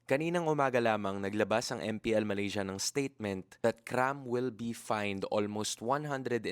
Kaninang umaga lamang naglabas ang MPL Malaysia ng statement that Kram will be fined almost 120,000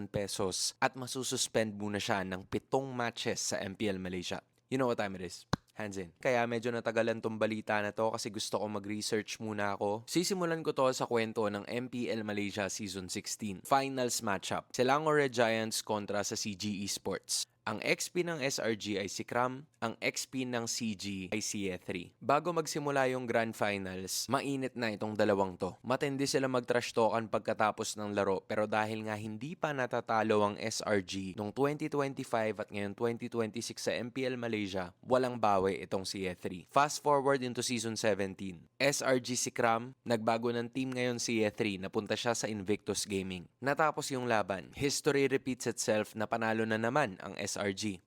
pesos at masususpend muna siya ng 7 matches sa MPL Malaysia. You know what time it is? Hands in. Kaya medyo natagalan tong balita na to kasi gusto ko mag-research muna ako. Sisimulan ko to sa kwento ng MPL Malaysia Season 16. Finals matchup. Selangor Red Giants kontra sa CG Esports. Ang XP ng SRG ay si Kram, ang XP ng CG ay si E3. Bago magsimula yung Grand Finals, mainit na itong dalawang to. Matindi sila mag-trash talkan pagkatapos ng laro, pero dahil nga hindi pa natatalo ang SRG noong 2025 at ngayon 2026 sa MPL Malaysia, walang bawi itong si E3. Fast forward into Season 17. SRG si Kram, nagbago ng team ngayon si E3, napunta siya sa Invictus Gaming. Natapos yung laban, history repeats itself na panalo na naman ang SRG.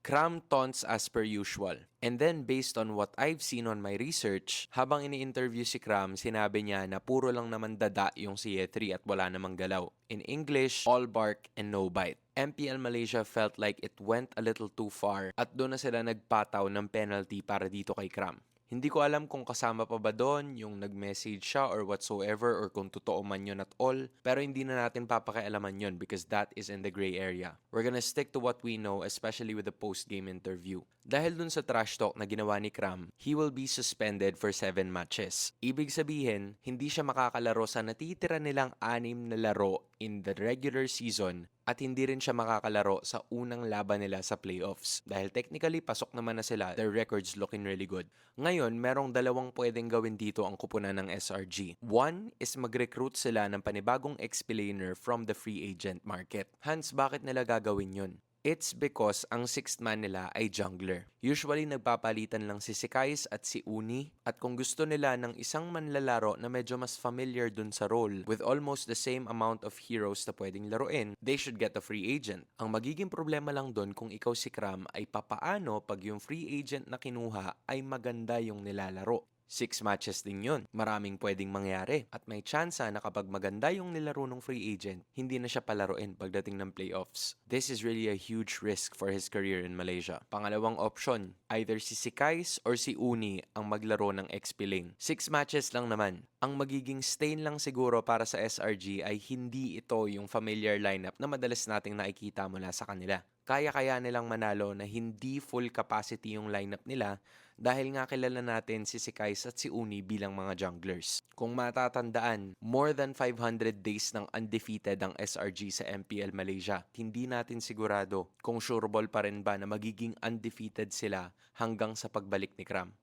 Kram taunts as per usual. And then based on what I've seen on my research, habang ini-interview si Kram, sinabi niya na puro lang naman dada yung si E3 at wala namang galaw. In English, all bark and no bite. MPL Malaysia felt like it went a little too far at doon na sila nagpataw ng penalty para dito kay Kram. Hindi ko alam kung kasama pa ba doon yung nag-message siya or whatsoever or kung totoo man yun at all. Pero hindi na natin papakialaman yun because that is in the gray area. We're gonna stick to what we know, especially with the post-game interview. Dahil dun sa trash talk na ginawa ni Kram, he will be suspended for 7 matches. Ibig sabihin, hindi siya makakalaro sa natitira nilang 6 na laro in the regular season at hindi rin siya makakalaro sa unang laban nila sa playoffs. Dahil technically, pasok naman na sila. Their record's looking really good. Ngayon, merong dalawang pwedeng gawin dito ang kupunan ng SRG. One is mag-recruit sila ng panibagong explainer from the free agent market. Hans, bakit nila gagawin yun? It's because ang sixth man nila ay jungler. Usually nagpapalitan lang si Sikais at si Uni at kung gusto nila ng isang manlalaro na medyo mas familiar dun sa role with almost the same amount of heroes na pwedeng laruin, they should get a free agent. Ang magiging problema lang dun kung ikaw si Kram ay papaano pag yung free agent na kinuha ay maganda yung nilalaro. 6 matches din yun. Maraming pwedeng mangyari. At may tsansa na kapag maganda yung nilaro ng free agent, hindi na siya palaruin pagdating ng playoffs. This is really a huge risk for his career in Malaysia. Pangalawang option, either si Sikais or si Uni ang maglaro ng XP lane. 6 matches lang naman. Ang magiging stain lang siguro para sa SRG ay hindi ito yung familiar lineup na madalas nating nakikita mula sa kanila. Kaya nilang manalo na hindi full capacity yung lineup nila dahil nga kilala natin si Sikais at si Uni bilang mga junglers. Kung matatandaan, more than 500 days ng undefeated ang SRG sa MPL Malaysia. Hindi natin sigurado kung sureball pa rin ba na magiging undefeated sila hanggang sa pagbalik ni Kram.